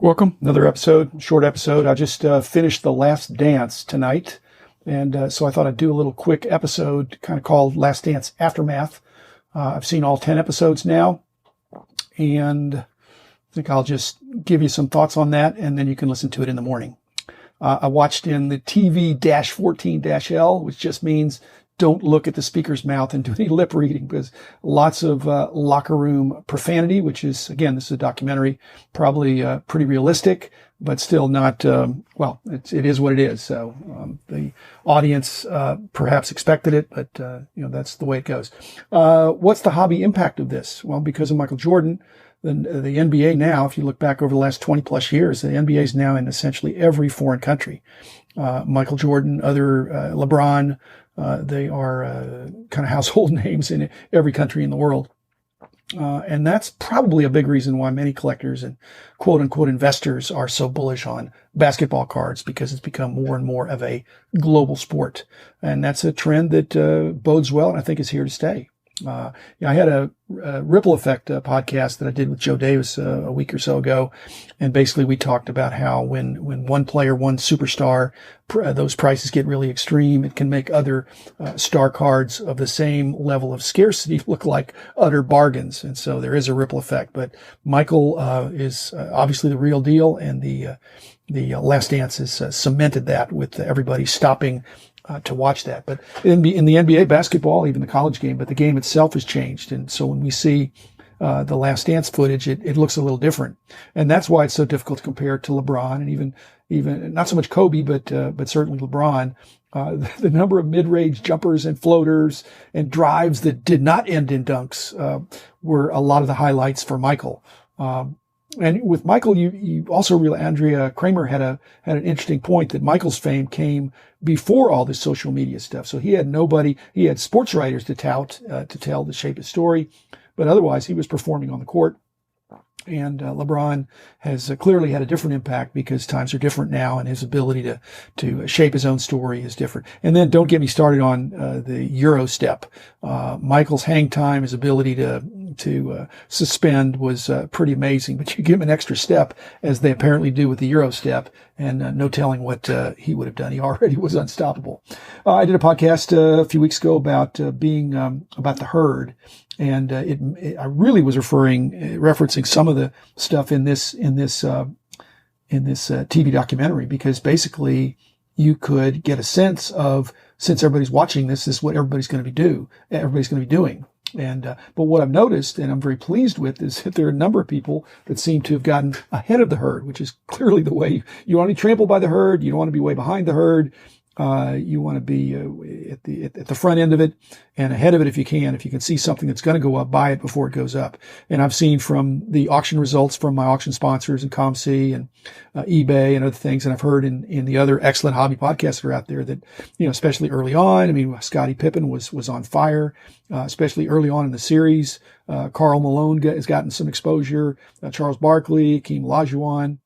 Welcome. Another episode, short episode. I just finished The Last Dance tonight. And so I thought I'd do a little quick episode kind of called Last Dance Aftermath. I've seen all 10 episodes now. And I think I'll just give you some thoughts on that. And then you can listen to it in the morning. I watched in the TV-14-L, which just means don't look at the speaker's mouth and do any lip reading, because lots of locker room profanity, which is, again, this is a documentary, probably pretty realistic, but still not, it is what it is. So the audience perhaps expected it, but that's the way it goes. What's the hobby impact of this? Well, because of Michael Jordan, the NBA now, if you look back over the last 20 plus years, the NBA is now in essentially every foreign country. Michael Jordan, LeBron, they are kind of household names in every country in the world. And that's probably a big reason why many collectors and quote unquote investors are so bullish on basketball cards, because it's become more and more of a global sport. And that's a trend that bodes well, and I think is here to stay. I had a Ripple Effect podcast that I did with Joe Davis a week or so ago. And basically we talked about how when one player, one superstar, those prices get really extreme, it can make other star cards of the same level of scarcity look like utter bargains. And so there is a ripple effect. But Michael is obviously the real deal. And the Last Dance has cemented that with everybody stopping to watch that. But in the NBA basketball, even the college game, but the game itself has changed. And so when we see the Last Dance footage, it looks a little different. And that's why it's so difficult to compare to LeBron, and even not so much Kobe, but certainly LeBron. The number of mid-range jumpers and floaters and drives that did not end in dunks were a lot of the highlights for Michael. And with Michael, you also realize, Andrea Kramer had an interesting point, that Michael's fame came before all this social media stuff. So he had nobody, he had sports writers to tout, to tell the shape of story, but otherwise he was performing on the court. And LeBron has clearly had a different impact because times are different now, and his ability to shape his own story is different. And then don't get me started on the Euro step. Michael's hang time, his ability to suspend was pretty amazing. But you give him an extra step, as they apparently do with the Euro step, and no telling what he would have done. He already was unstoppable. I did a podcast a few weeks ago about being about the herd. And I really was referencing some of the stuff in this TV documentary, because basically you could get a sense of, since everybody's watching this is what everybody's going to be doing. And but what I've noticed, and I'm very pleased with, is that there are a number of people that seem to have gotten ahead of the herd, which is clearly the way you want to be trampled by the herd. You don't want to be way behind the herd. You want to be at the front end of it and ahead of it if you can. If you can see something that's going to go up, buy it before it goes up. And I've seen from the auction results from my auction sponsors and ComC and eBay and other things, and I've heard in the other excellent hobby podcasts that are out there that, especially early on, I mean, Scottie Pippen was on fire, especially early on in the series. Karl Malone has gotten some exposure. Charles Barkley, Hakeem Olajuwon.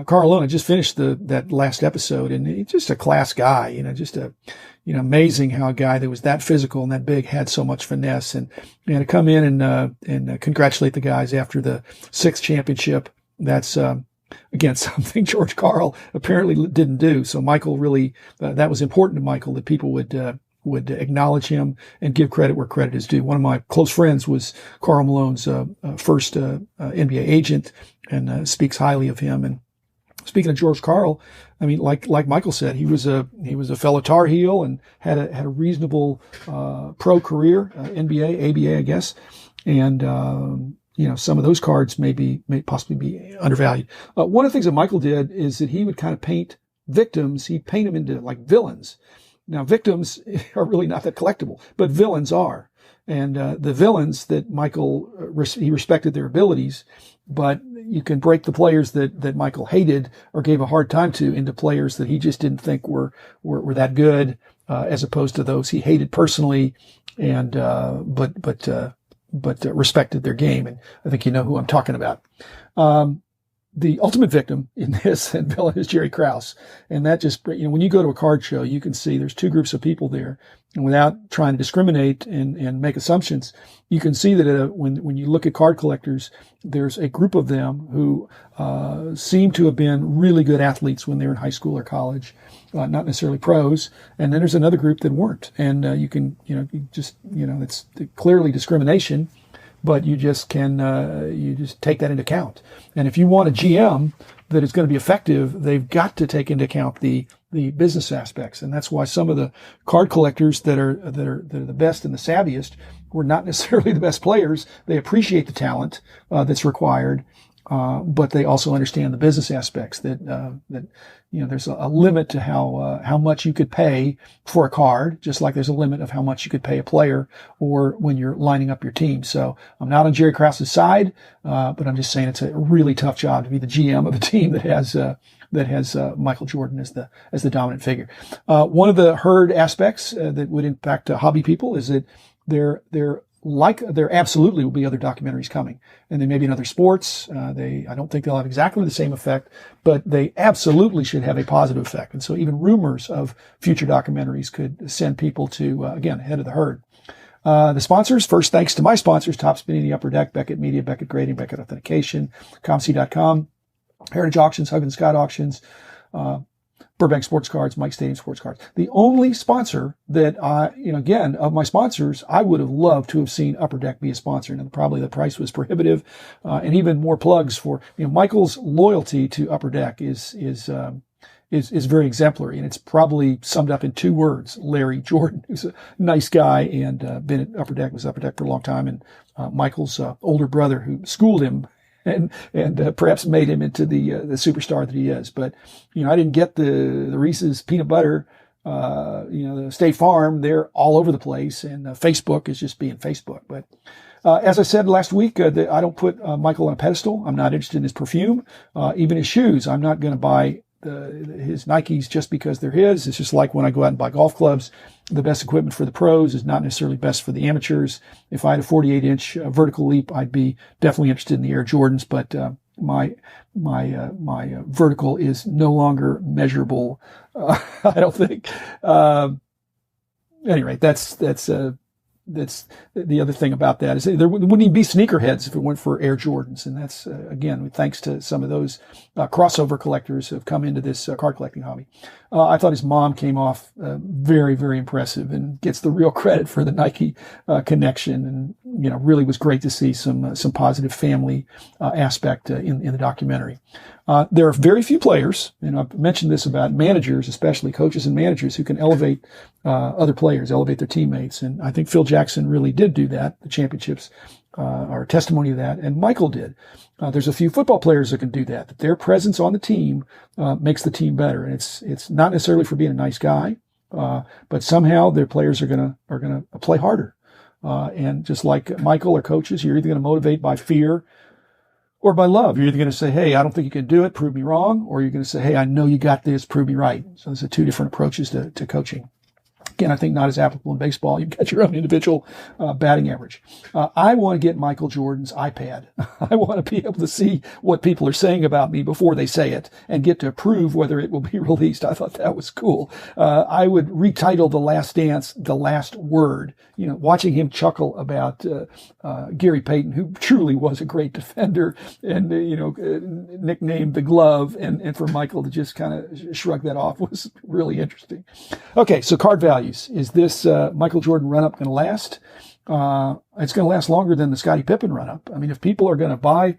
Carl Malone, I just finished that last episode, and he's just a class guy, just amazing how a guy that was that physical and that big had so much finesse, and to come in and congratulate the guys after the 6th championship. That's, again, something George Karl apparently didn't do. So Michael really, that was important to Michael, that people would acknowledge him and give credit where credit is due. One of my close friends was Karl Malone's first NBA agent, and speaks highly of him. And speaking of George Karl, I mean, like Michael said, he was a fellow Tar Heel and had a reasonable pro career, NBA, ABA, I guess. And some of those cards may possibly be undervalued. One of the things that Michael did is that he would kind of paint victims. He'd paint them into like villains. Now, victims are really not that collectible, but villains are. And the villains that Michael, he respected their abilities, but you can break the players that Michael hated or gave a hard time to into players that he just didn't think were that good, as opposed to those he hated personally, and but respected their game. And I think you know who I'm talking about. the ultimate victim in this and villain is Jerry Krause. And that just, when you go to a card show, you can see there's two groups of people there. And without trying to discriminate and make assumptions, you can see that when you look at card collectors, there's a group of them who seem to have been really good athletes when they were in high school or college, not necessarily pros. And then there's another group that weren't. And it's clearly discrimination. But you just take that into account. And if you want a GM that is going to be effective, they've got to take into account the business aspects. And that's why some of the card collectors that are the best and the savviest were not necessarily the best players. They appreciate the talent that's required, but they also understand the business aspects that there's a limit to how much you could pay for a card, just like there's a limit of how much you could pay a player or when you're lining up your team. So I'm not on Jerry Krause's side, but I'm just saying it's a really tough job to be the GM of a team that has Michael Jordan as the dominant figure. One of the herd aspects that would impact hobby people is that there absolutely will be other documentaries coming, and they may be in other sports. I don't think they'll have exactly the same effect, but they absolutely should have a positive effect. And so even rumors of future documentaries could send people to, again, ahead of the herd. The sponsors, first, thanks to my sponsors, Top Spinning, The Upper Deck, Beckett Media, Beckett Grading, Beckett Authentication, ComC.com, Heritage Auctions, Hug and Scott Auctions, Burbank Sports Cards, Mike Stadium Sports Cards. The only sponsor that again, of my sponsors, I would have loved to have seen Upper Deck be a sponsor. And probably the price was prohibitive, and even more plugs for, Michael's loyalty to Upper Deck is very exemplary. And it's probably summed up in two words: Larry Jordan, who's a nice guy and been at Upper Deck, was Upper Deck for a long time. And Michael's older brother, who schooled him and perhaps made him into the superstar that he is. But, I didn't get the Reese's peanut butter, the State Farm. They're all over the place, and Facebook is just being Facebook. But, as I said last week, I don't put Michael on a pedestal. I'm not interested in his perfume, even his shoes. I'm not going to buy his Nikes just because they're his. It's just like when I go out and buy golf clubs. The best equipment for the pros is not necessarily best for the amateurs. If I had a 48-inch vertical leap, I'd be definitely interested in the Air Jordans, but my vertical is no longer measurable. I don't think. Anyway, that's the other thing about that is there wouldn't even be sneakerheads if it weren't for Air Jordans. And that's, again, thanks to some of those crossover collectors who have come into this card collecting hobby. I thought his mom came off very, very impressive and gets the real credit for the Nike connection. And, really was great to see some positive family aspect in the documentary. There are very few players, and I've mentioned this about managers, especially coaches and managers, who can elevate other players, elevate their teammates. And I think Phil Jackson really did do that. The championships are a testimony of that, and Michael did. There's a few football players that can do that. That their presence on the team makes the team better, and it's not necessarily for being a nice guy, but somehow their players are gonna play harder. And just like Michael or coaches, you're either going to motivate by fear or by love. You're either going to say, hey, I don't think you can do it, prove me wrong, or you're going to say, hey, I know you got this, prove me right. So there's two different approaches to coaching. Again, I think not as applicable in baseball. You've got your own individual batting average. I want to get Michael Jordan's iPad. I want to be able to see what people are saying about me before they say it and get to approve whether it will be released. I thought that was cool. I would retitle The Last Dance, The Last Word. Watching him chuckle about Gary Payton, who truly was a great defender, and, nicknamed the Glove, and for Michael to just kind of shrug that off was really interesting. Okay, so card values. Is this Michael Jordan run-up going to last? It's going to last longer than the Scottie Pippen run-up. I mean, if people are going to buy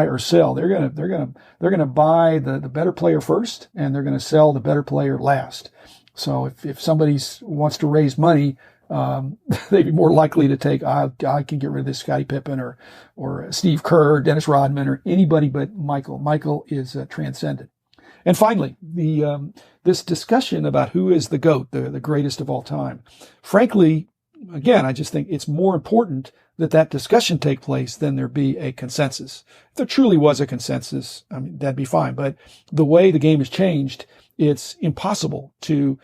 or sell, they're going to buy the better player first, and they're going to sell the better player last. So if somebody wants to raise money, they'd be more likely to take, I can get rid of this Scottie Pippen or Steve Kerr, or Dennis Rodman, or anybody but Michael. Michael is transcendent. And finally, this discussion about who is the GOAT, the greatest of all time. Frankly, again, I just think it's more important that discussion take place than there be a consensus. If there truly was a consensus, I mean, that'd be fine. But the way the game has changed, it's impossible to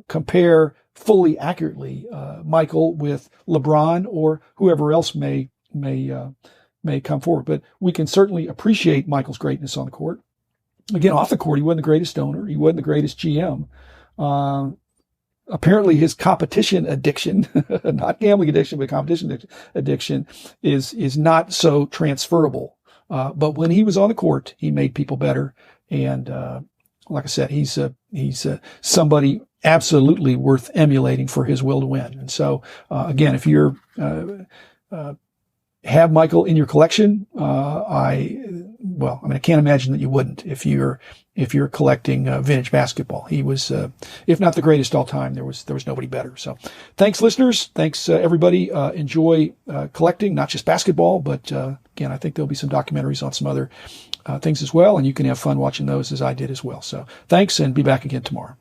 compare fully accurately Michael with LeBron or whoever else may may come forward. But we can certainly appreciate Michael's greatness on the court. Again, off the court, he wasn't the greatest owner. He wasn't the greatest GM. Apparently his competition addiction, not gambling addiction, but competition addiction is not so transferable. But when he was on the court, he made people better. And, like I said, he's somebody absolutely worth emulating for his will to win. And so, again, if you're, have Michael in your collection, I can't imagine that you wouldn't if you're collecting vintage basketball. He was, if not the greatest all time, there was nobody better. So, thanks, listeners. Thanks, everybody. Enjoy collecting, not just basketball, but again, I think there'll be some documentaries on some other things as well, and you can have fun watching those as I did as well. So, thanks, and be back again tomorrow.